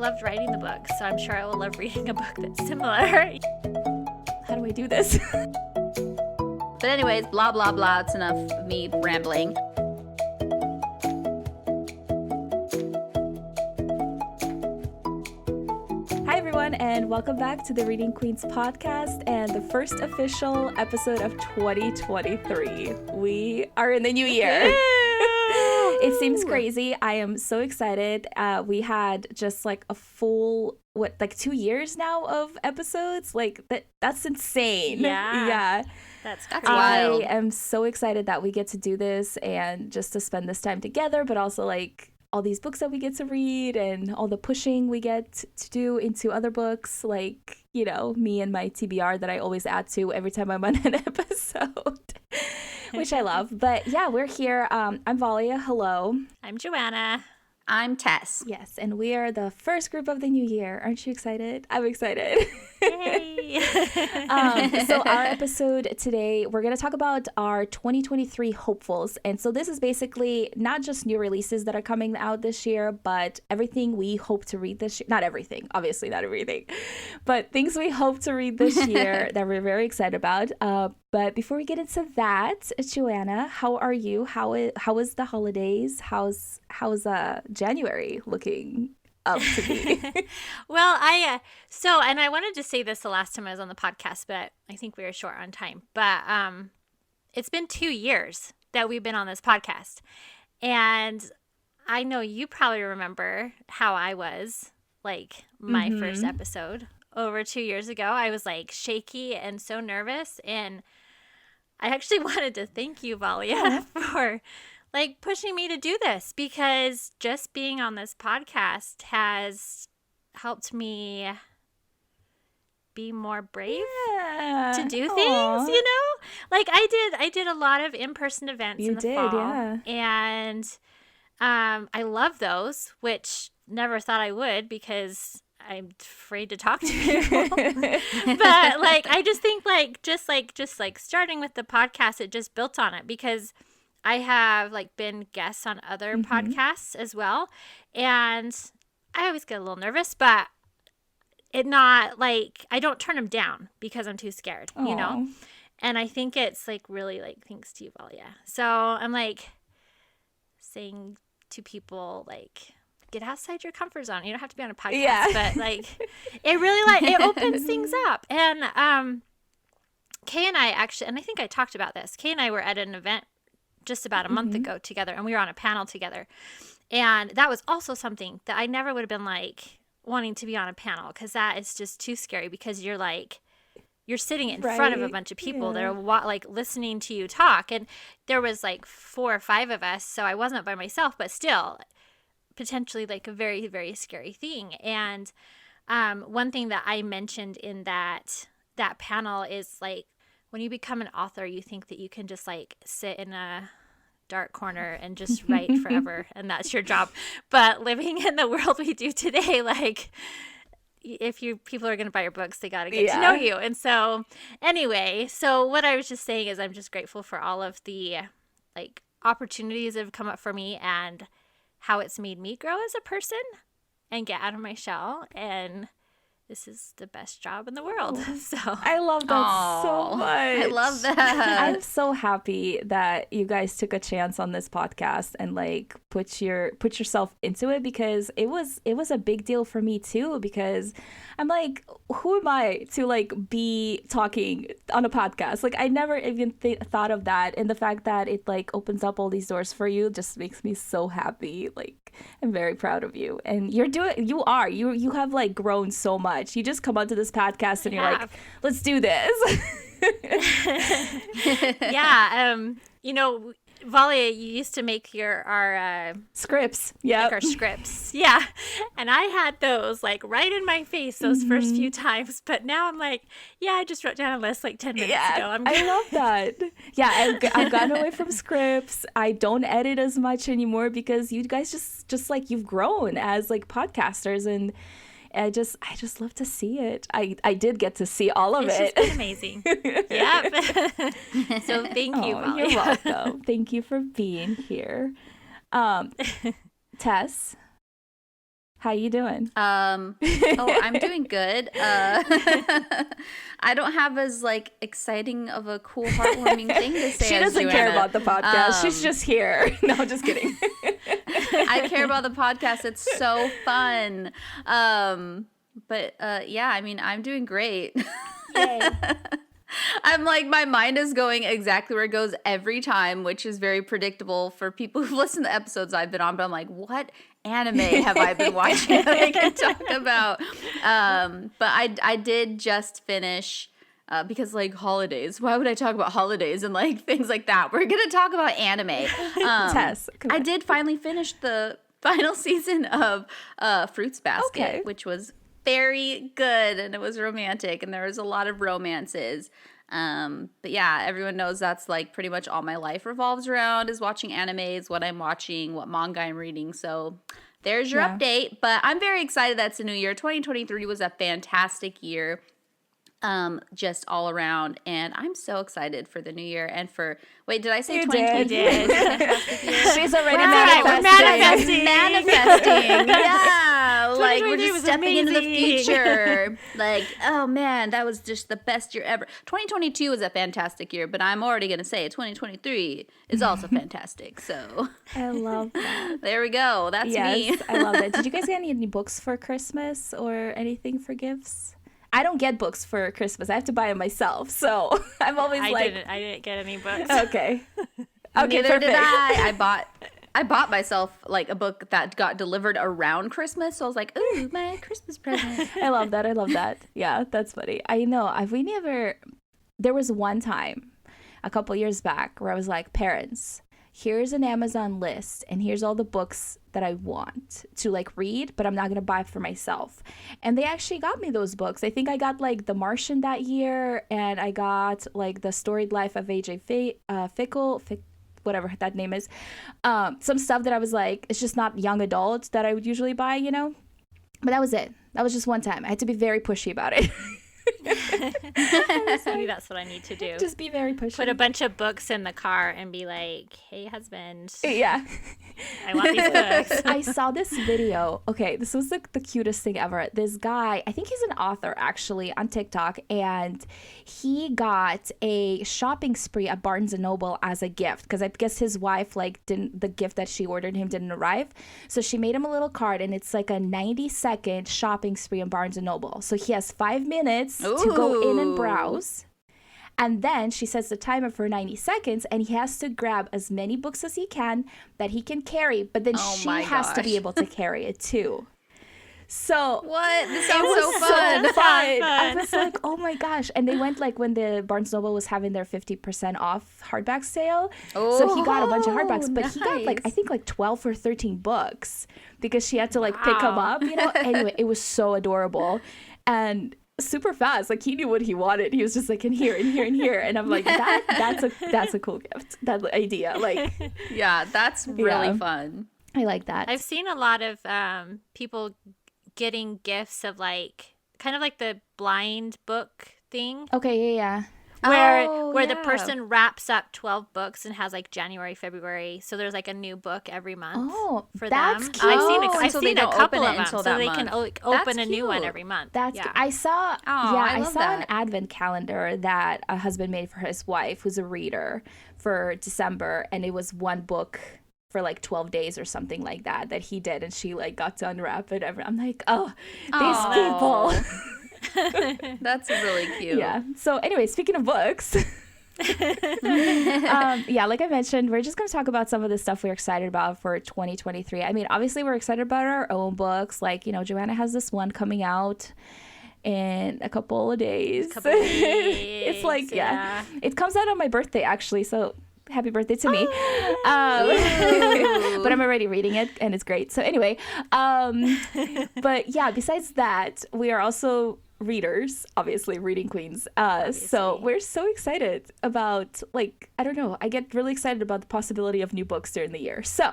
loved writing the book, so I'm sure I will love reading a book that's similar. How do I do this? But anyways, blah, blah, blah. It's enough of me rambling. Hi, everyone, and welcome back to the Reading Queens podcast and the first official episode of 2023. We are in the new year. It seems crazy. I am so excited. We had just like a full, 2 years now of episodes? Like, that's insane. Yeah. That's wild. I am so excited that we get to do this and just to spend this time together, but also like all these books that we get to read and all the pushing we get to do into other books, like, you know, me and my TBR that I always add to every time I'm on an episode, which I love. But yeah, we're here. I'm Valia. Hello. I'm Joanna. I'm Tess. Yes, and we are the first group of the new year. Aren't you excited? I'm excited. Yay! So our episode today, we're going to talk about our 2023 hopefuls. And so this is basically not just new releases that are coming out this year, but everything we hope to read this year. Not everything, obviously not everything, but things we hope to read this year that we're very excited about. But before we get into that, Joanna, how are you? How was the holidays? How's January looking up to be? Well, I wanted to say this the last time I was on the podcast, but I think we were short on time. But it's been 2 years that we've been on this podcast. And I know you probably remember how I was, like, my first episode over 2 years ago. I was, like, shaky and so nervous. And I actually wanted to thank you, Valia, for like pushing me to do this, because just being on this podcast has helped me be more brave to do things, you know? Like I did a lot of in-person events in the fall. Yeah. And I love those, which never thought I would because I'm afraid to talk to people. But like I just think just starting with the podcast, it just built on it, because I have like been guests on other podcasts as well, and I always get a little nervous, but I don't turn them down because I'm too scared, you know. And I think it's like really like thanks to you, Valia. So I'm like saying to people, like, get outside your comfort zone. You don't have to be on a podcast, but like it really like it opens things up. And Kay and I actually, and I think I talked about this. Kay and I were at an event just about a month ago together, and we were on a panel together. And that was also something that I never would have been like wanting to be on a panel, because that is just too scary, because you're sitting in front of a bunch of people that are like listening to you talk. And there was like 4 or 5 of us, so I wasn't by myself, but still potentially like a very, very scary thing. And one thing that I mentioned in that panel is like, when you become an author, you think that you can just like sit in a dark corner and just write forever, and that's your job. But living in the world we do today, like if people are going to buy your books, they got to get to know you. And so anyway, so what I was just saying is I'm just grateful for all of the like opportunities that have come up for me, and how it's made me grow as a person and get out of my shell. And this is the best job in the world. So I love that so much. I love that. I'm so happy that you guys took a chance on this podcast and like put yourself into it, because it was a big deal for me too, because I'm like, who am I to like be talking on a podcast? Like I never even thought of that, and the fact that it like opens up all these doors for you just makes me so happy. Like I'm very proud of you, and you have like grown so much. You just come onto this podcast and you're like, let's do this. You know, Valia, you used to make our scripts. Yeah. Like our scripts. Yeah. And I had those like right in my face those first few times. But now I'm like, yeah, I just wrote down a list like 10 minutes ago. I love that. Yeah, I've gotten away from scripts. I don't edit as much anymore, because you guys just like you've grown as like podcasters, and I just love to see it. I did get to see all of it. It's been amazing. Yep. So thank you, Valia. You're welcome. Thank you for being here. Tess, How you doing? I'm doing good. I don't have as like exciting of a cool, heartwarming thing to say. She doesn't care about the podcast. She's just here. No, just kidding. I care about the podcast. It's so fun. Yeah, I mean, I'm doing great. Yay. I'm like, my mind is going exactly where it goes every time, which is very predictable for people who've listened to episodes I've been on. But I'm like, what anime have I been watching that I can talk about? But I did just finish, because like holidays, why would I talk about holidays and like things like that? We're going to talk about anime. Tess, I did finally finish the final season of Fruits Basket, which was very good, and it was romantic, and there was a lot of romances. But yeah, everyone knows that's like pretty much all my life revolves around, is watching animes, what I'm watching, what manga I'm reading. So there's your update. But I'm very excited that it's a new year. 2023 was a fantastic year, just all around, and I'm so excited for the new year and for did I say 2023? You did. She's already manifesting. Yeah, like we're just stepping into the amazing. future. Like, oh man, that was just the best year ever. 2022 was a fantastic year, but I'm already gonna say 2023 is also fantastic. So I love that. there we go. That's me. I love that. Did you guys get any books for Christmas or anything for gifts? I don't get books for Christmas. I have to buy them myself. So I'm always I didn't get any books. Okay. Neither perfect. did I. I bought myself like a book that got delivered around Christmas. So I was like, ooh, my Christmas present. I love that. Yeah, that's funny. I know. There was one time a couple years back where I was like, parents, here's an Amazon list and here's all the books that I want to like read, but I'm not going to buy for myself. And they actually got me those books. I think I got like The Martian that year, and I got like The Storied Life of A.J. Fickle, whatever that name is. Some stuff that I was like, it's just not young adult that I would usually buy, you know? But that was it. That was just one time. I had to be very pushy about it. Maybe that's what I need to do. Just be very pushy. Put a bunch of books in the car and be like, hey, husband. Yeah. I want these books. I saw this video. Okay, this was the cutest thing ever. This guy, I think he's an author actually on TikTok, and he got a shopping spree at Barnes & Noble as a gift because I guess his wife the gift that she ordered him didn't arrive. So she made him a little card, and it's like a 90-second shopping spree in Barnes & Noble. So he has 5 minutes to go in and browse. And then she sets the timer for 90 seconds, and he has to grab as many books as he can that he can carry, but then she has to be able to carry it too. So what? This sounds so fun. So fun. I was like, oh my gosh. And they went like when the Barnes Noble was having their 50% off hardback sale. So he got a bunch of hardbacks, but he got like, I think like 12 or 13 books because she had to like pick them up, you know? Anyway, it was so adorable. And super fast, like he knew what he wanted. He was just like in here and here and here, and I'm like, that's a cool gift. That idea, like, yeah, that's really fun. I like that. I've seen a lot of people getting gifts of like kind of like the blind book thing. Okay, yeah. Where the person wraps up 12 books and has like January, February. So there's like a new book every month for that's them. Cute. I've seen a couple of them, so they can open a new one every month. That's I saw an advent calendar that a husband made for his wife, who's a reader, for December, and it was one book for like 12 days or something like that he did, and she like got to unwrap it. I'm like, these people. That's really cute. Yeah. So anyway, speaking of books, like I mentioned, we're just going to talk about some of the stuff we're excited about for 2023. I mean, obviously we're excited about our own books. Like, you know, Joanna has this one coming out in a couple of days. It's like, it comes out on my birthday actually. So happy birthday to me. But I'm already reading it and it's great. So anyway, but yeah, besides that, we are also readers, obviously reading queens. So we're so excited about, like, I don't know, I get really excited about the possibility of new books during the year. So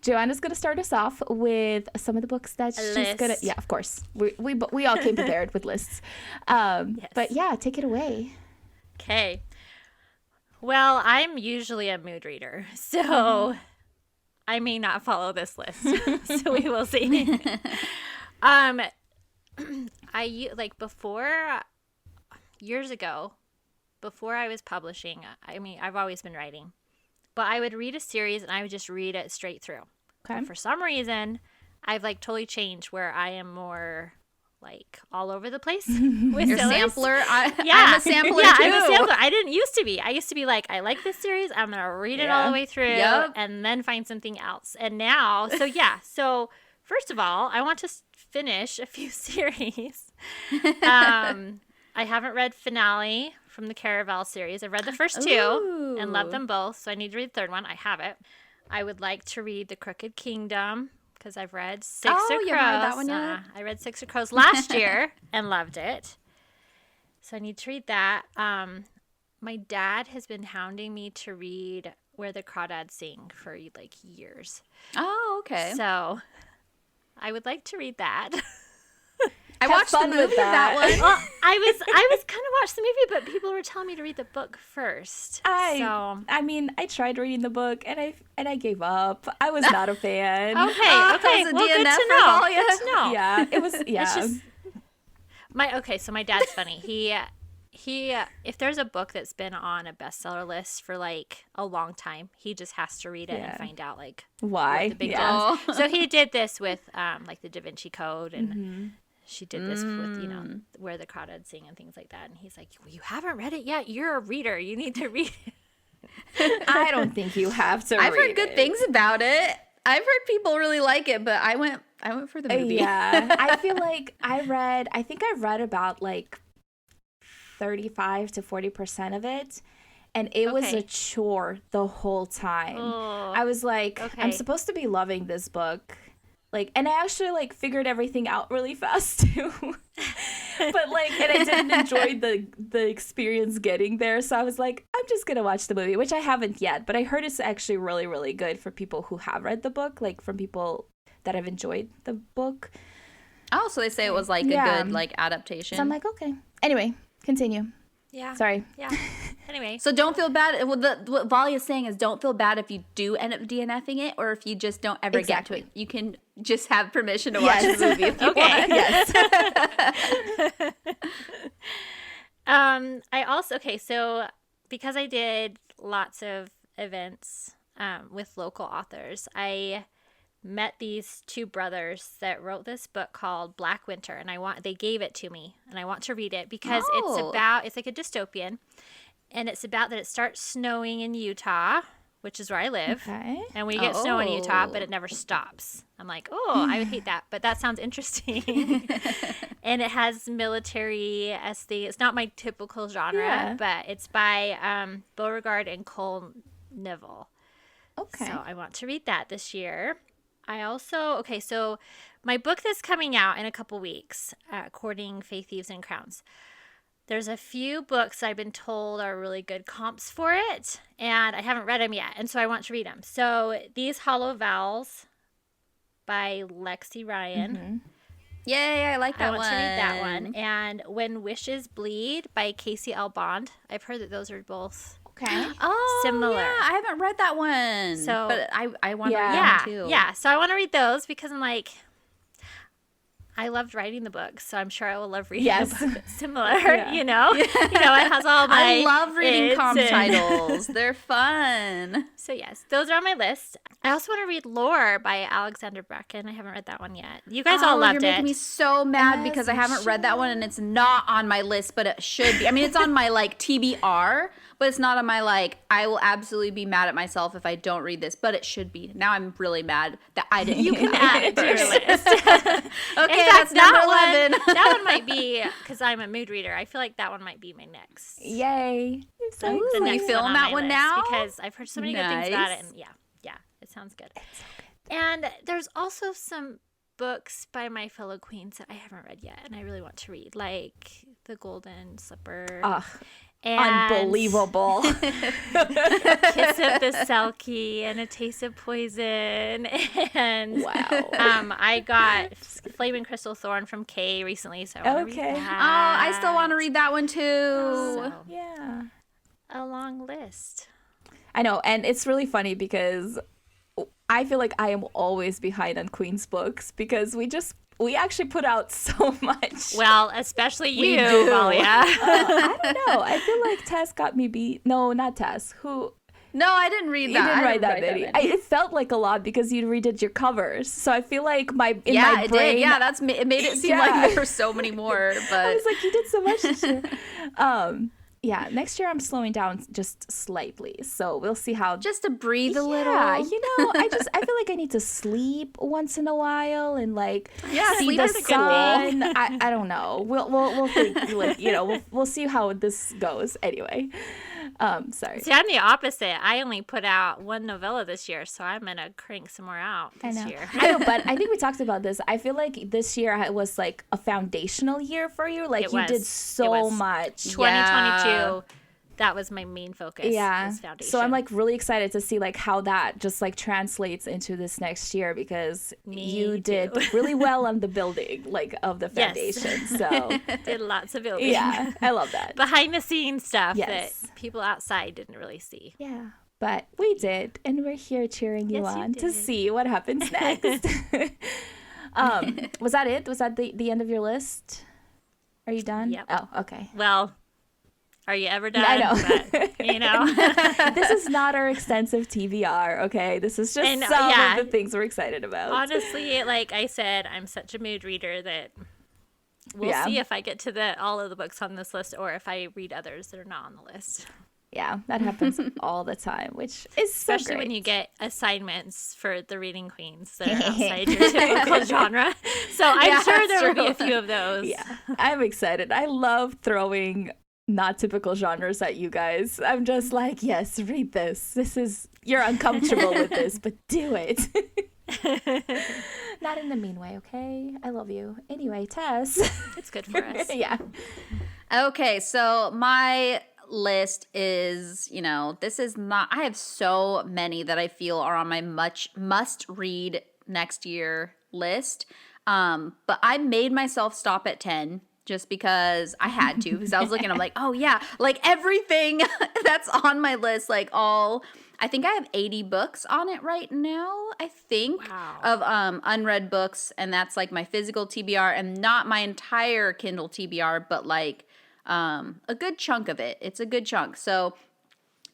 Joanna's going to start us off with some of the books that she's going to, yeah, of course. We all came prepared with lists. But yeah, take it away. Okay. Well, I'm usually a mood reader, so I may not follow this list, so we will see. Before years ago, before I was publishing, I mean, I've always been writing, but I would read a series and I would just read it straight through. Okay. But for some reason, I've like totally changed where I am more like all over the place with Your series. sampler. I'm Yeah. a sampler Yeah, too. I'm a sampler. I didn't used to be. I used to be like, I like this series. I'm going to read it all the way through and then find something else. And now, so first of all, I want to finish a few series. I haven't read Finale from the Caraval series. I've read the first two and loved them both, so I need to read the third one. I have it. I would like to read The Crooked Kingdom because I've read Six of Crows. You haven't read that one yet? I read Six of Crows last year and loved it. So I need to read that. My dad has been hounding me to read Where the Crawdads Sing for like years. Oh, okay. So I would like to read that. I watched the movie of that one. Well, I was kind of watched the movie, but people were telling me to read the book first. I mean, I tried reading the book and I gave up. I was not a fan. Okay. Well, Good to know. Good to know. Yeah, it was. Yeah. It's just so my dad's funny. He if there's a book that's been on a bestseller list for like a long time, he just has to read it and find out like why. What the big deal is. So he did this with like the Da Vinci Code and. She did this with, Where the Crawdads Sing and things like that. And he's like, well, you haven't read it yet. You're a reader. You need to read it. I don't think you have to I've read heard good it. things about it. I've heard people really like it, but I went for the movie. Yeah. I feel like I think I read about like 35 to 40% of it. And it was a chore the whole time. Oh, I was like, I'm supposed to be loving this book. Like, and I actually like figured everything out really fast too. But like, and I didn't enjoy the experience getting there. So I was like, I'm just gonna watch the movie, which I haven't yet. But I heard it's actually really, really good for people who have read the book, like from people that have enjoyed the book. Oh, so they say it was like a good like adaptation. So I'm like, okay. Anyway, continue. Yeah. Sorry. Yeah. Anyway. So don't feel bad. What Valia is saying is don't feel bad if you do end up DNFing it or if you just don't ever get to it. You can just have permission to watch the movie if you want. Yes. I also, so because I did lots of events with local authors, I met these two brothers that wrote this book called Black Winter, and they gave it to me, and I want to read it because it's like a dystopian, and it's about that it starts snowing in Utah, which is where I live, and we get snow in Utah, but it never stops. I'm like, I would hate that, but that sounds interesting. And it has military aesthetic. It's not my typical genre, but it's by Beauregard and Cole Neville. Okay. So I want to read that this year. I also, so my book that's coming out in a couple weeks, Courting Faith, Thieves, and Crowns. There's a few books I've been told are really good comps for it, and I haven't read them yet, and so I want to read them. So These Hollow Vowels by Lexi Ryan. Mm-hmm. Yay, I like that one. I want to read that one. And When Wishes Bleed by Casey L. Bond. I've heard that those are both similar. Yeah, I haven't read that one. So, but I want to read that one too. Yeah, so I want to read those because I'm like, I loved writing the books, so I'm sure I will love reading a book that's similar, you know? It has all my I love reading comp titles. They're fun. So yes, those are on my list. I also want to read Lore by Alexander Bracken. I haven't read that one yet. You guys all loved it. You're making me so mad because I haven't read that one and it's not on my list, but it should be. I mean, it's on my like TBR, but it's not on my like, I will absolutely be mad at myself if I don't read this, but it should be. Now I'm really mad that I didn't. You can add it to your list. Okay, that's number 11. That one might be, because I'm a mood reader, I feel like that one might be my next. Yay. So you film that one now? Because I've heard so many good things about it. And yeah, it sounds good. And there's also some books by my fellow queens that I haven't read yet, and I really want to read, like The Golden Slipper. Unbelievable. Kiss of the Selkie and A Taste of Poison. And I got Flaming Crystal Thorn from Kay recently, so I want to read that. Oh, I still want to read that one too. So, a long list. I know, and it's really funny because I feel like I am always behind on Queen's books because we actually put out so much. Well, especially you, We do. Valia. I don't know. I feel like Tess got me beat. No, not Tess. Who? No, I didn't read You that. didn't I write that many. It felt like a lot because you redid your covers. So I feel like my brain. It did. Yeah, it made it seem like there were so many more. But I was like, you did so much this year. Yeah, next year I'm slowing down just slightly. So we'll see how. just to breathe a little. Yeah, I feel like I need to sleep once in a while and like see sleep the is a good sun. I don't know. We'll think like we'll see how this goes anyway. Sorry. See, I'm the opposite. I only put out one novella this year, so I'm gonna crank some more out this year. I know, but I think we talked about this. I feel like this year was like a foundational year for you. Like you did so much. 2022. That was my main focus. Yeah. Was foundation. So I'm like really excited to see like how that just like translates into this next year because you did really well on the building like of the foundation. So did lots of building. Yeah, I love that. Behind the scenes stuff that people outside didn't really see. Yeah. But we did, and we're here cheering you on to see what happens next. Was that it? Was that the end of your list? Are you done? Yep. Oh, okay. Well, are you ever done? I know. But, this is not our extensive TBR, okay? This is just some of the things we're excited about. Honestly, like I said, I'm such a mood reader that we'll see if I get to all of the books on this list or if I read others that are not on the list. Yeah, that happens all the time, which is so especially great. when you get assignments for the reading queens that are outside your typical genre. So I'm sure there will be a few of those. Yeah, I'm excited. I love throwing not typical genres at you guys. I'm just like, yes, read this. You're uncomfortable with this, but do it. Not in a mean way, okay? I love you. Anyway, Tess. It's good for us. Yeah. Okay, so my list is, this is not, I have so many that I feel are on my must read next year list. But I made myself stop at 10 just because I had to, because I was looking, I'm like, oh yeah, like everything that's on my list, like I think I have 80 books on it right now, I think, of unread books, and that's like my physical TBR, and not my entire Kindle TBR, but like a good chunk of it. It's a good chunk. So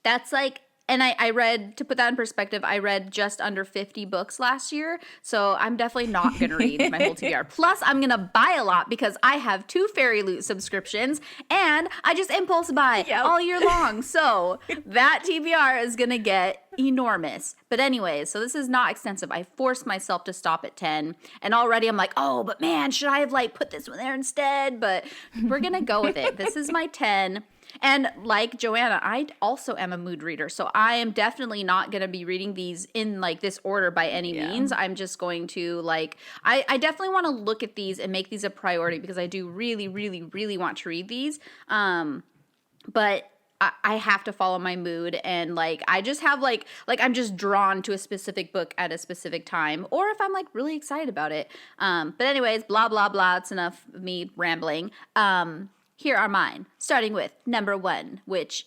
that's like, and I read, to put that in perspective, I read just under 50 books last year. So I'm definitely not going to read my whole TBR. Plus, I'm going to buy a lot because I have 2 Fairy Loot subscriptions and I just impulse buy all year long. So that TBR is going to get enormous. But anyways, so this is not extensive. I forced myself to stop at 10. And already I'm like, oh, but man, should I have like put this one there instead? But we're going to go with it. This is my 10. And like Joanna, I also am a mood reader. So I am definitely not going to be reading these in like this order by any means. I'm just going to like, I definitely want to look at these and make these a priority because I do really, really, really want to read these. But I have to follow my mood, and like I just have like I'm just drawn to a specific book at a specific time, or if I'm like really excited about it. But anyways, blah blah blah. It's enough of me rambling. Here are mine, starting with number 1, which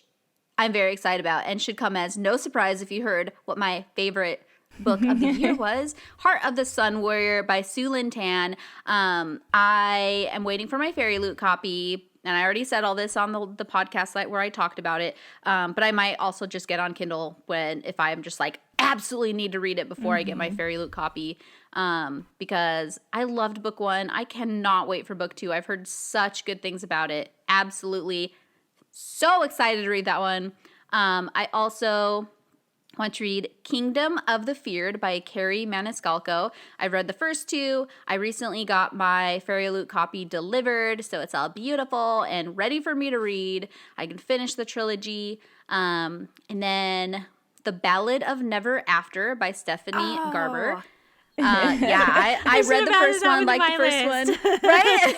I'm very excited about and should come as no surprise if you heard what my favorite book of the year was. Heart of the Sun Warrior by Sue Lin Tan. I am waiting for my Fairy Loot copy, and I already said all this on the podcast site where I talked about it, but I might also just get on Kindle if I'm just like absolutely need to read it before I get my Fairy Loot copy. Because I loved book 1. I cannot wait for book 2. I've heard such good things about it. Absolutely so excited to read that one. I also want to read Kingdom of the Feared by Carrie Maniscalco. I've read the first 2. I recently got my Fairy Loot copy delivered, so it's all beautiful and ready for me to read. I can finish the trilogy. And then The Ballad of Never After by Stephanie Garber. I read the first one, like the first one, right?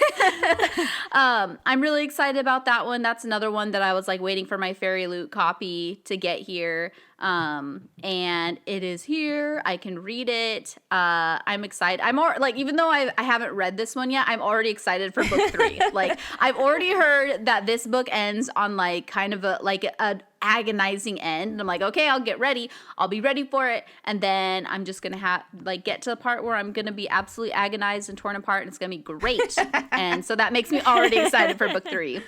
I'm really excited about that one. That's another one that I was like waiting for my Fairy Loot copy to get here. And it is here. I can read it. I'm excited. I'm more like, even though I haven't read this one yet, I'm already excited for book 3. Like, I've already heard that this book ends on like kind of a agonizing end, and I'm like, okay, I'll get ready. I'll be ready for it, and then I'm just gonna have like get to the part where I'm gonna be absolutely agonized and torn apart, and it's gonna be great. And so that makes me already excited for book 3.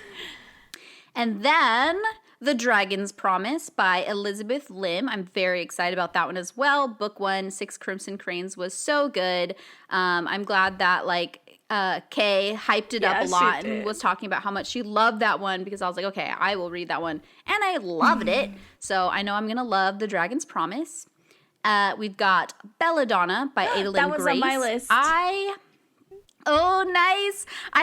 And then The Dragon's Promise by Elizabeth Lim. I'm very excited about that one as well. Book 1, 6 Crimson Cranes, was so good. I'm glad that Kay hyped it up a lot and was talking about how much she loved that one, because I was like, okay, I will read that one. And I loved it. So I know I'm going to love The Dragon's Promise. We've got Belladonna by Adalyn Grace. That was on my list. Oh, nice. I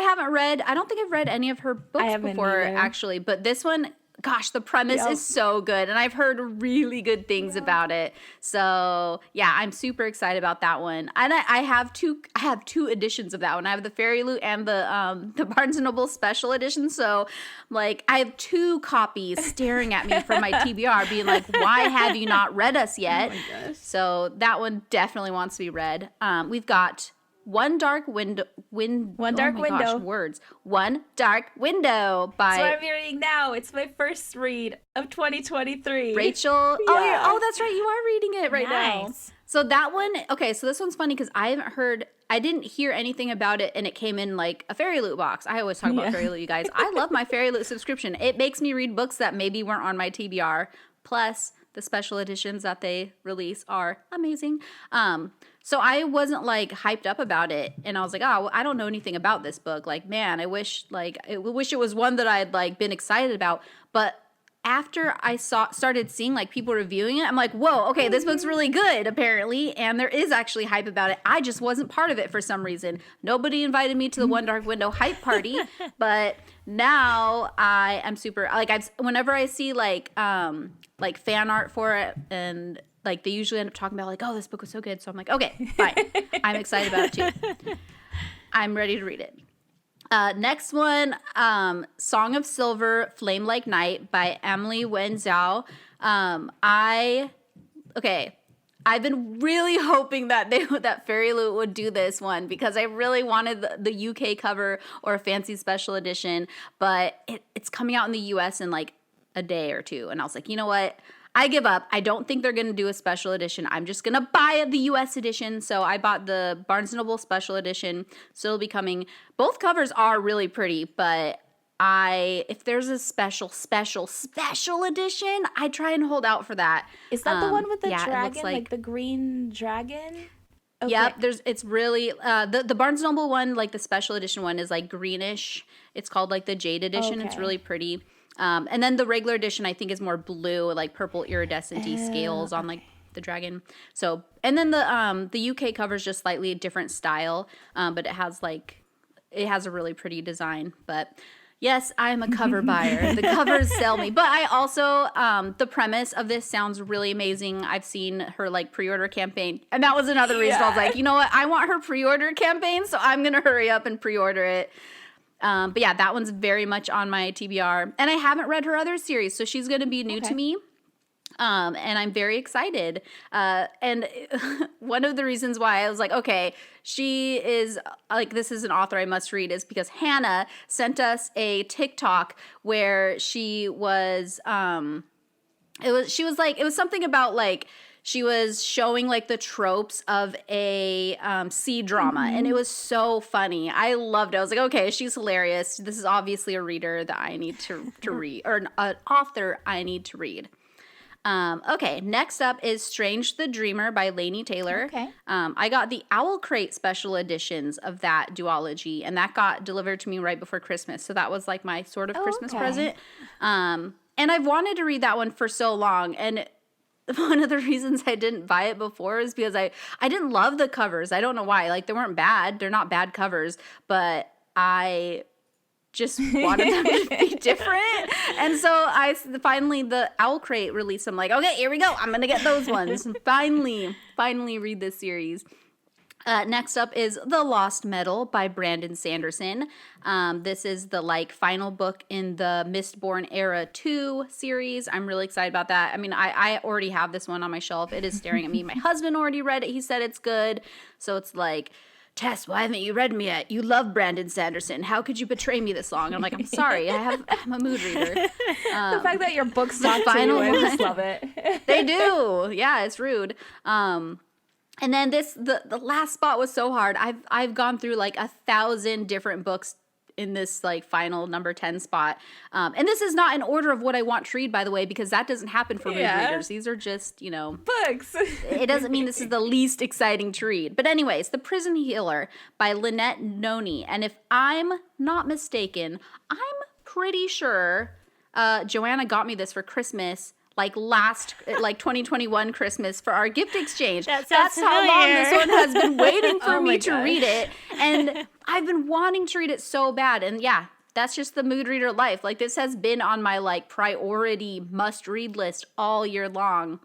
don't think I've read any of her books before, actually. But this one, gosh, the premise is so good. And I've heard really good things about it. So, yeah, I'm super excited about that one. And I have two editions of that one. I have the Fairy Loot and the Barnes & Noble special edition. So, like, I have 2 copies staring at me from my TBR being like, why have you not read us yet? Oh my gosh. So that one definitely wants to be read. We've got One Dark Window by That's what I'm reading now. It's my first read of 2023. Rachel. Yeah. Oh, that's right. You are reading it right now. So that one, okay, so this one's funny because I didn't hear anything about it, and it came in like a Fairy Loot box. I always talk about Fairy Loot, you guys. I love my Fairy Loot subscription. It makes me read books that maybe weren't on my TBR. Plus, the special editions that they release are amazing. So I wasn't like hyped up about it, and I was like, oh, I don't know anything about this book. Like, man, I wish it was one that I'd like been excited about. But after I started seeing like people reviewing it, I'm like, whoa, okay, this book's really good apparently, and there is actually hype about it. I just wasn't part of it for some reason. Nobody invited me to the One Dark Window hype party, but now I am super like whenever I see like fan art for it, and like they usually end up talking about like, oh, this book was so good. So I'm like, okay, fine. I'm excited about it too. I'm ready to read it. Next one, Song of Silver, Flame Like Night by Emily Wen Zhao. I've been really hoping that Fairy Loot would do this one, because I really wanted the UK cover or a fancy special edition, but it's coming out in the US in like a day or 2. And I was like, you know what? I give up. I don't think they're going to do a special edition. I'm just going to buy the US edition. So I bought the Barnes & Noble special edition. So it'll be coming. Both covers are really pretty, but if there's a special edition, I try and hold out for that. Is that the one with the dragon, like the green dragon? Okay. Yep, it's really the Barnes & Noble one, like the special edition one, is like greenish. It's called like the Jade edition. Okay. It's really pretty. And then the regular edition, I think, is more blue, like purple iridescent-y scales on like the dragon. So, and then the UK cover is just slightly a different style, but it has a really pretty design. But yes, I'm a cover buyer. The covers sell me. But I also, the premise of this sounds really amazing. I've seen her like pre-order campaign, and that was another reason I was like, you know what? I want her pre-order campaign, so I'm gonna hurry up and pre-order it. But yeah, that one's very much on my TBR. And I haven't read her other series, so she's going to be new to me. And I'm very excited. And one of the reasons why I was like, okay, she is like, this is an author I must read, is because Hanna sent us a TikTok where she was, it was something about like, she was showing like the tropes of a sea drama, and it was so funny. I loved it. I was like, okay, she's hilarious. This is obviously a reader that I need to read, or an author I need to read. Okay, next up is Strange the Dreamer by Laini Taylor. Okay. I got the Owl Crate special editions of that duology, and that got delivered to me right before Christmas. So that was like my sort of Christmas present. And I've wanted to read that one for so long, and one of the reasons I didn't buy it before is because I didn't love the covers. I don't know why. Like, they weren't bad. They're not bad covers, but I just wanted them to be different. And so finally the Owl Crate released. I'm like, okay, here we go. I'm going to get those ones. And finally read this series. Next up is The Lost Metal by Brandon Sanderson. This is the final book in the Mistborn Era 2 series. I'm really excited about that. I mean, I already have this one on my shelf. It is staring at me. My husband already read it. He said it's good. So it's like, Tess, why haven't you read me yet? You love Brandon Sanderson. How could you betray me this long? And I'm like, I'm sorry. I'm a mood reader. The fact that your books talk to you, I just love it. They do. Yeah, it's rude. And then the last spot was so hard. I've gone through 1,000 different books in this final number 10 spot. And this is not in order of what I want to read, by the way, because that doesn't happen for mood readers. These are just, books. It doesn't mean this is the least exciting to read. But anyways, The Prison Healer by Lynette Noni. And if I'm not mistaken, I'm pretty sure Joanna got me this for Christmas last 2021 Christmas for our gift exchange. That's how long this one has been waiting for me to read it. And I've been wanting to read it so bad. And yeah, that's just the mood reader life. This has been on my priority must read list all year long.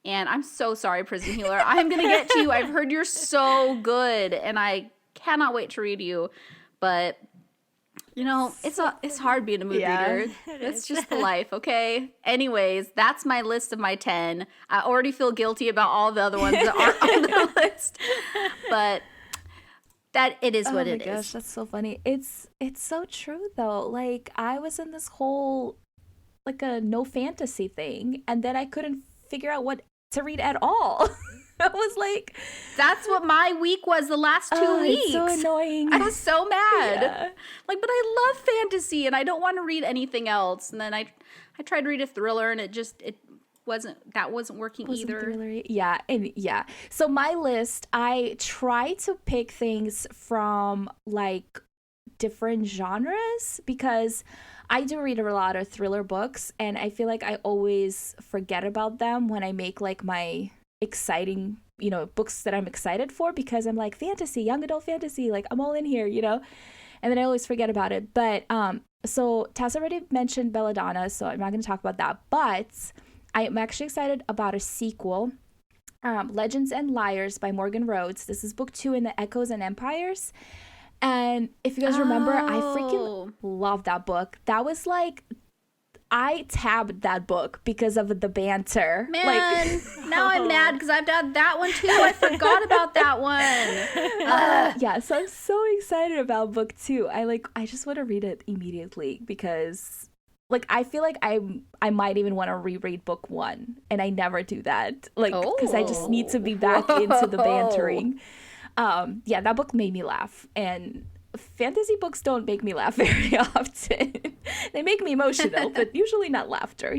And I'm so sorry, Prison Healer. I'm going to get to you. I've heard you're so good and I cannot wait to read you. But it's hard being a mood reader. It's just the life, okay? Anyways, that's my list of my 10. I already feel guilty about all the other ones that aren't on the list. But that it is what it is. Oh my gosh, that's so funny. It's so true though. I was in this whole a no fantasy thing and then I couldn't figure out what to read at all. I was like, that's what my week was the last 2 weeks. It's so annoying. I was so mad. Yeah. But I love fantasy and I don't want to read anything else. And then I tried to read a thriller and it wasn't working either. Thrillery. Yeah. So my list, I try to pick things from different genres because I do read a lot of thriller books and I feel like I always forget about them when I make my exciting books that I'm excited for because I'm fantasy, young adult fantasy, I'm all in here, and then I always forget about it. But so Tess already mentioned Belladonna, so I'm not going to talk about that, but I'm actually excited about a sequel, Legends and Liars by Morgan Rhodes. This is book 2 in the Echoes and Empires. And if you guys remember, I freaking love that book. That was I tabbed that book because of the banter. Man, now I'm mad because I've done that one too. I forgot about that one. Yeah, so I'm so excited about book 2. I just want to read it immediately because I feel like I might even want to reread book 1 and I never do that. Because I just need to be back into the bantering. Yeah, that book made me laugh and fantasy books don't make me laugh very often. They make me emotional, but usually not laughter,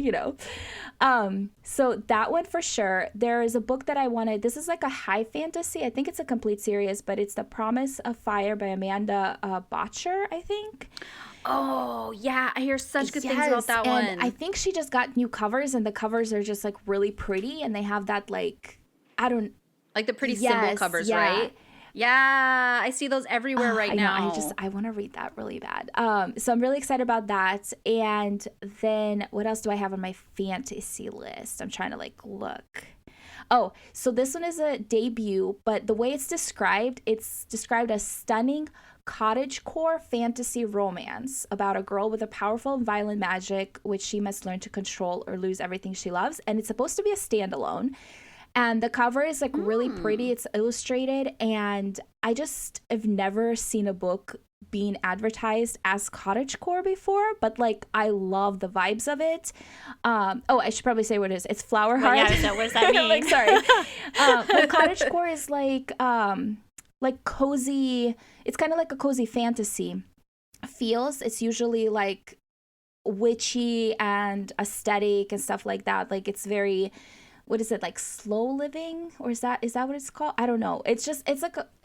So that one for sure. There is a book that I wanted. This is a high fantasy. I think it's a complete series, but it's The Promise of Fire by Amanda Botcher, I think. Oh, yeah. I hear such good things about that one. And I think she just got new covers, and the covers are just really pretty, and they have that I don't... the pretty symbol covers, right? Yeah, I see those everywhere right now. I want to read that really bad. So I'm really excited about that. And then what else do I have on my fantasy list? I'm trying to look. Oh, so this one is a debut, but the way it's described as stunning cottagecore fantasy romance about a girl with a powerful and violent magic which she must learn to control or lose everything she loves. And it's supposed to be a standalone. And the cover is really pretty. It's illustrated. And I just have never seen a book being advertised as cottagecore before. But I love the vibes of it. I should probably say what it is. It's Flower Heart. Well, yeah, what does that mean? Sorry. But cottagecore is cozy. It's kind of like a cozy fantasy feels. It's usually witchy and aesthetic and stuff like that. It's very... What is it, slow living? Or is that what it's called? I don't know. It's a...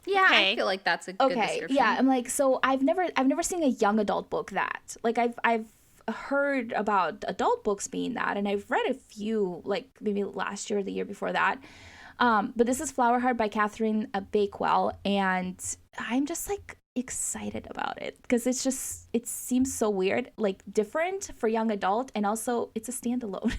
Yeah, okay. I feel like that's a good description. Yeah, I'm so I've never seen a young adult book that. I've heard about adult books being that, and I've read a few, maybe last year or the year before that. But this is Flower Heart by Catherine Bakewell, and I'm just excited about it because it seems so weird, different for young adult, and also it's a standalone.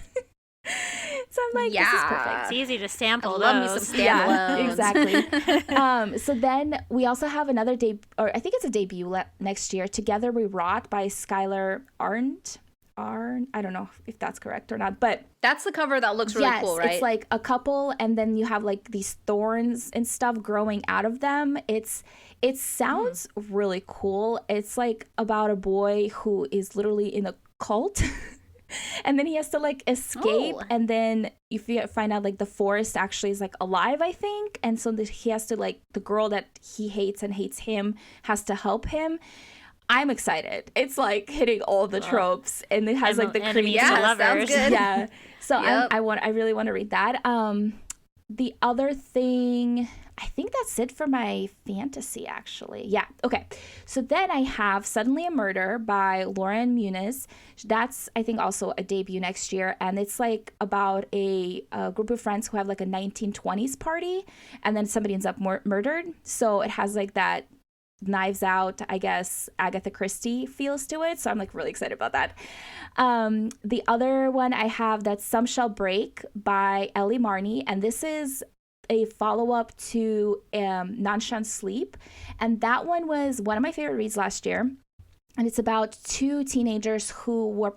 So I'm like, this is perfect. It's easy to sample I love those. me some standalones. Yeah, exactly. So then we also have another or I think it's a debut next year, Together We Rot by Skylar Arndt. I don't know if that's correct or not, but that's the cover that looks really cool, right? It's like a couple, and then you have like these thorns and stuff growing out of them. It sounds really cool. It's like about a boy who is literally in a cult. And then he has to like escape, and then you find out like the forest actually is like alive, I think, and so he has to like, the girl that he hates and hates him has to help him. I'm excited. It's like hitting all the tropes, and it has like the creepy lovers. Sounds good. Yeah. So I really want to read that. The other thing, I think that's it for my fantasy, actually. Yeah. Okay. So then I have Suddenly a Murder by Lauren Muniz. That's, I think, also a debut next year. And it's like about a group of friends who have like a 1920s party, and then somebody ends up murdered. So it has like that Knives Out, I guess, Agatha Christie feels to it. So I'm like really excited about that. The other one I have, that's Some Shall Break by Ellie Marney. And this is a follow-up to Nonchalant Sleep. And that one was one of my favorite reads last year. And it's about two teenagers who were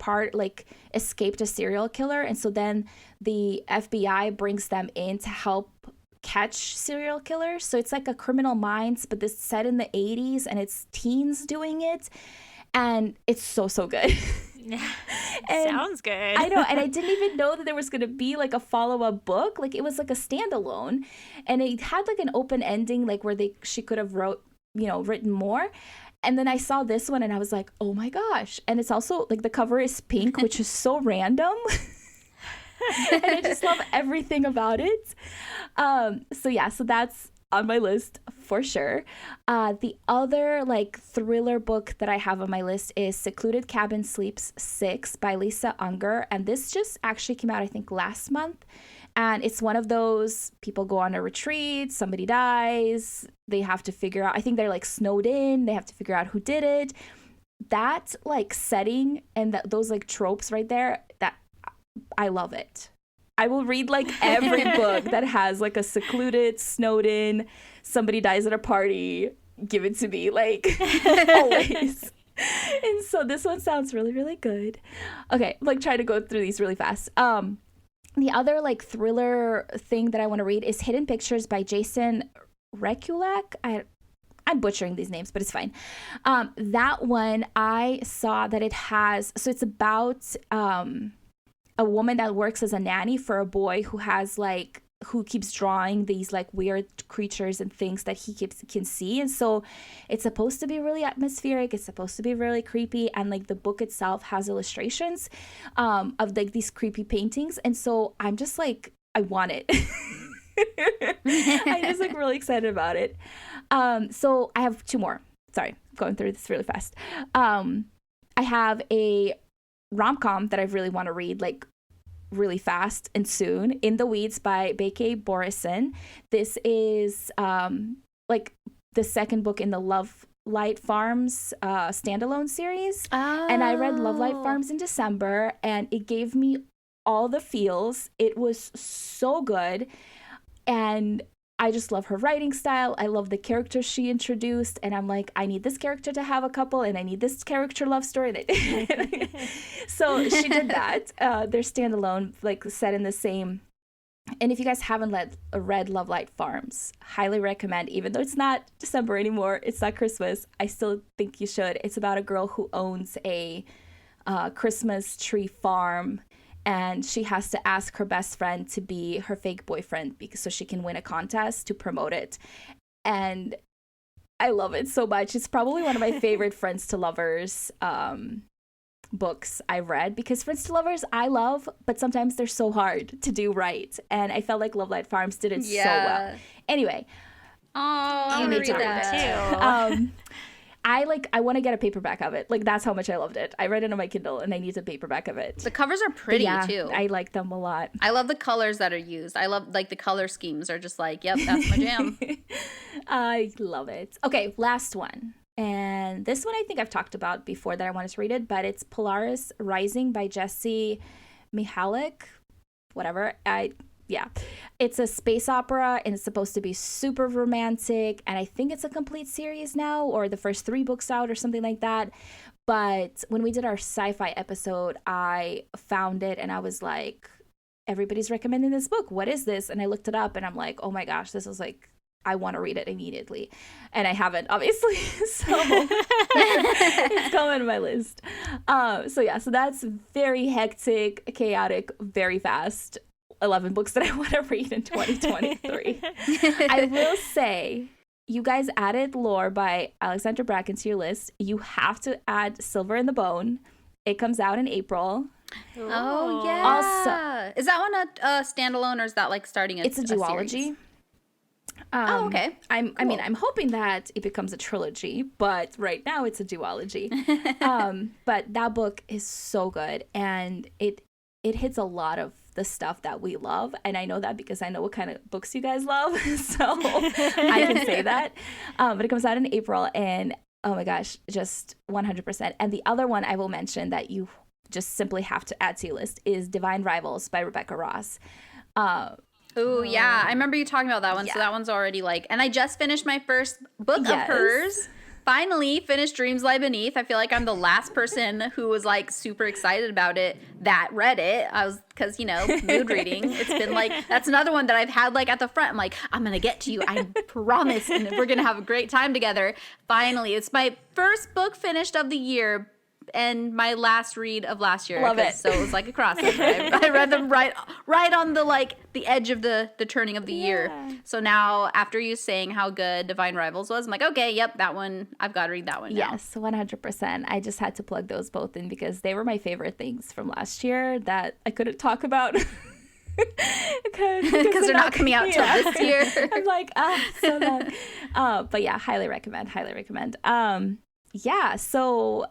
escaped a serial killer. And so then the FBI brings them in to help catch serial killers. So it's like a Criminal Minds, but this is set in the 80s, and it's teens doing it, and it's so good. Sounds good. I know, and I didn't even know that there was going to be like a follow-up book. Like it was like a standalone, and it had like an open ending, like where she could have written more. And then I saw this one, and I was like, oh my gosh. And it's also like the cover is pink, which is so random. And I just love everything about it. So that's on my list for sure. The other like thriller book that I have on my list is Secluded Cabin Sleeps 6 by Lisa Unger. And this just actually came out, I think, last month. And it's one of those, people go on a retreat, somebody dies, they have to figure out, I think they're like snowed in, they have to figure out who did it. That like setting and those like tropes right there, that I love it. I will read like every book that has like a secluded, snowed in, somebody dies at a party, give it to me, like always. And so this one sounds really, really good. Okay, I'm like trying to go through these really fast. The other like thriller thing that I want to read is Hidden Pictures by Jason Rekulak. I'm butchering these names, but it's fine. That one, I saw that it has, so it's about a woman that works as a nanny for a boy who keeps drawing these like weird creatures and things that he can see. And so it's supposed to be really atmospheric. It's supposed to be really creepy. And like the book itself has illustrations of like these creepy paintings. And so I'm just like, I want it. I'm just like really excited about it. So I have two more. Sorry, I'm going through this really fast. I have a rom-com that I really want to read, like really fast and soon, In the Weeds by Beke Borison. This is like the second book in the Love Light Farms standalone series. And I read Love Light Farms in December, and it gave me all the feels. It was so good, and I just love her writing style. I love the characters she introduced, and I'm like, I need this character to have a couple, and I need this character love story. So she did that. They're standalone, like set in the same. And if you guys haven't read Love Light Farms, highly recommend. Even though it's not December anymore, it's not Christmas, I still think you should. It's about a girl who owns a Christmas tree farm, and she has to ask her best friend to be her fake boyfriend so she can win a contest to promote it. And I love it so much. It's probably one of my favorite Friends to Lovers books I've read, because Friends to Lovers I love, but sometimes they're so hard to do right. And I felt like Love Light Farms did it so well. Anyway. I want to read that too. I want to get a paperback of it. Like, that's how much I loved it. I read it on my Kindle, and I need a paperback of it. The covers are pretty too. I like them a lot. I love the colors that are used. I love like the color schemes are just like, yep, that's my jam. I love it. Okay, last one. And this one I think I've talked about before that I wanted to read it, but it's Polaris Rising by Jesse Mihalik. whatever. Yeah, it's a space opera and it's supposed to be super romantic, and I think it's a complete series now, or the first 3 books out or something like that. But when we did our sci-fi episode, I found it and I was like, everybody's recommending this book. What is this? And I looked it up and I'm like, oh my gosh, this is like, I want to read it immediately. And I haven't, obviously. So it's coming on my list. So that's very hectic, chaotic, very fast. 11 books that I want to read in 2023. I will say, you guys added Lore by Alexandra Bracken to your list. You have to add Silver in the Bone. It comes out in April. Oh, yeah. Also, is that one a standalone, or is that like starting it's a duology. Series? Oh, okay. I mean, I'm hoping that it becomes a trilogy, but right now it's a duology. But that book is so good, and it hits a lot of the stuff that we love, and I know that because I know what kind of books you guys love, so I can say that. But it comes out in April, and oh my gosh, just 100%. And the other one I will mention that you just simply have to add to your list is Divine Rivals by Rebecca Ross. Oh yeah, I remember you talking about that one. Yeah. So that one's already like, and I just finished my first book of hers. Finally finished Dreams Lie Beneath. I feel like I'm the last person who was like super excited about it that read it. I was, because mood reading. It's been like, that's another one that I've had like at the front. I'm like, I'm gonna get to you, I promise, and we're gonna have a great time together. Finally, it's my first book finished of the year and my last read of last year. Love it. So it was like a crossover. I read them right on the like the edge of the turning of the year. So now, after you saying how good Divine Rivals was, I'm like, okay, yep, that one, I've got to read that one now. Yes, 100%. I just had to plug those both in because they were my favorite things from last year that I couldn't talk about. Because they're not coming out till this year. I'm like, so bad. But yeah, highly recommend. Yeah, so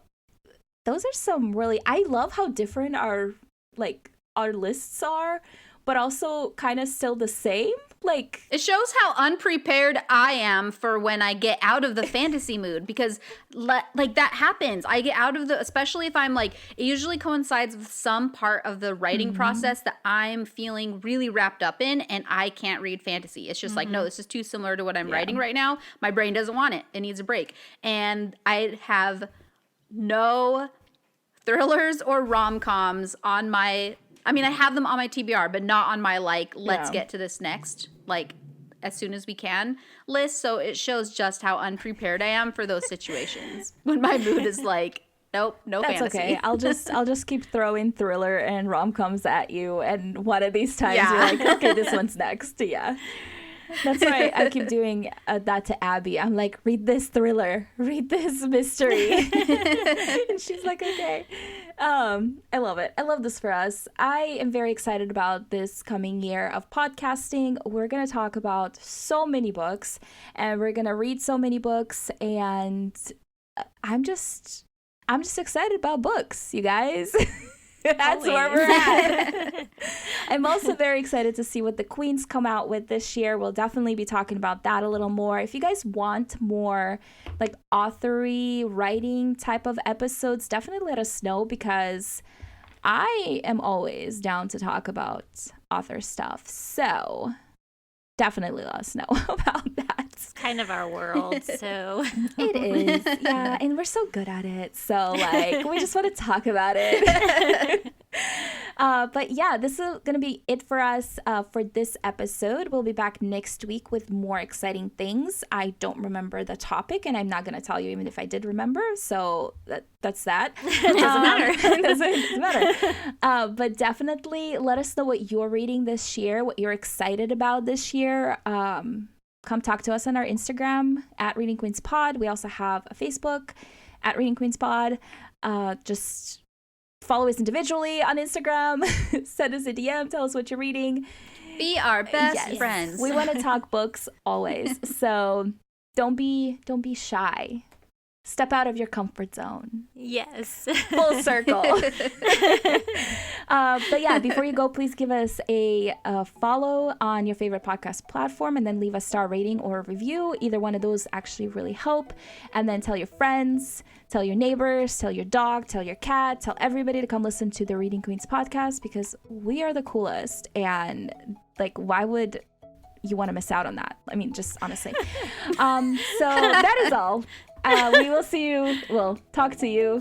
those are some really, I love how different our lists are, but also kind of still the same. Like, it shows how unprepared I am for when I get out of the fantasy mood, because like that happens. I get out of especially if I'm like, it usually coincides with some part of the writing process that I'm feeling really wrapped up in, and I can't read fantasy. It's just like, no, this is too similar to what I'm writing right now. My brain doesn't want it. It needs a break. And I have no thrillers or rom-coms on my, I mean, I have them on my TBR, but not on my like, let's get to this next, like as soon as we can list. So it shows just how unprepared I am for those situations when my mood is like, nope, no That's fantasy. Okay. I'll just keep throwing thriller and rom-coms at you, and one of these times you're like, okay, this one's next. Yeah. That's why I keep doing that to Abby. I'm like, read this thriller, read this mystery. And she's like, okay. I love it. I love this for us. I am very excited about this coming year of podcasting. We're going to talk about so many books, and we're going to read so many books, and I'm just excited about books, you guys. That's where we're at. I'm also very excited to see what the queens come out with this year. We'll definitely be talking about that a little more. If you guys want more like authory writing type of episodes, definitely let us know, because I am always down to talk about author stuff. So definitely let us know about that. It's kind of our world, so. It is, yeah, and we're so good at it. So, like, we just want to talk about it. But yeah, this is going to be it for us for this episode. We'll be back next week with more exciting things. I don't remember the topic, and I'm not going to tell you even if I did remember. So that's that. It doesn't matter. It doesn't matter. But definitely let us know what you're reading this year, what you're excited about this year. Come talk to us on our Instagram at Reading Queens Pod. We also have a Facebook at Reading Queens Pod. Just follow us individually on Instagram. Send us a DM. Tell us what you're reading. Be our best friends. We want to talk books always. So don't be shy. step out of your comfort zone. Yes. Full circle. But yeah, before you go, please give us a follow on your favorite podcast platform, and then leave a star rating or a review. Either one of those actually really help. And then tell your friends, tell your neighbors, tell your dog, tell your cat, tell everybody to come listen to the Reading Queens podcast, because we are the coolest. And like, why would you want to miss out on that? I mean, just honestly. So that is all. We'll talk to you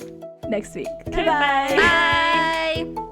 next week. Goodbye. Bye.